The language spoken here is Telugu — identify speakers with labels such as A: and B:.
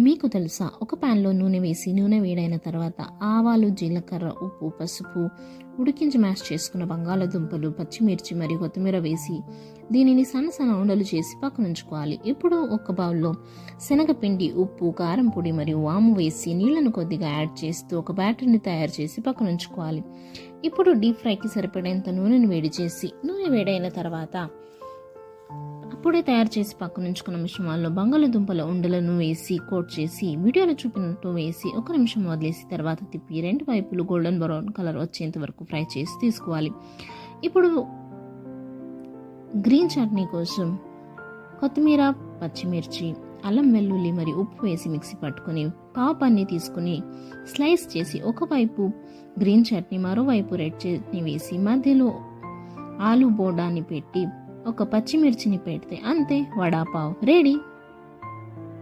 A: మీకు తెలుసా, ఒక ప్యాన్లో నూనె వేసి నూనె వేడైన తర్వాత ఆవాలు, జీలకర్ర, ఉప్పు, పసుపు, ఉడికించి మ్యాష్ చేసుకున్న బంగాళాదుంపలు, పచ్చిమిర్చి మరియు కొత్తిమీర వేసి దీనిని సన్న సన్న ఉండలు చేసి పక్కన ఉంచుకోవాలి. ఇప్పుడు ఒక బౌల్లో శనగపిండి, ఉప్పు, కారం పొడి మరియు వాము వేసి నీళ్లను కొద్దిగా యాడ్ చేస్తూ ఒక బ్యాటర్ని తయారు చేసి పక్కన ఉంచుకోవాలి. ఇప్పుడు డీప్ ఫ్రైకి సరిపడేంత నూనెను వేడి చేసి నూనె వేడైన తర్వాత అప్పుడే తయారు చేసి పక్కన ఉంచుకున్న మిశ్రమాల్లో బంగాళదుంపల ఉండలను వేసి కోట్ చేసి వీడియోలో చూపినట్టు వేసి 1 నిమిషం వదిలేసి తర్వాత తిప్పి 2 వైపులు గోల్డెన్ బ్రౌన్ కలర్ వచ్చేంత వరకు ఫ్రై చేసి తీసుకోవాలి. ఇప్పుడు గ్రీన్ చట్నీ కోసం కొత్తిమీర, పచ్చిమిర్చి, అల్లం వెల్లుల్లి మరియు ఉప్పు వేసి మిక్సీ పట్టుకుని పావు పన్నీ తీసుకుని స్లైస్ చేసి ఒకవైపు గ్రీన్ చట్నీ మరోవైపు రెడ్ చట్నీ వేసి మధ్యలో ఆలు బోడాని పెట్టి ఒక పచ్చిమిర్చిని పెడితే అంతే, వడాపావ్ రెడీ.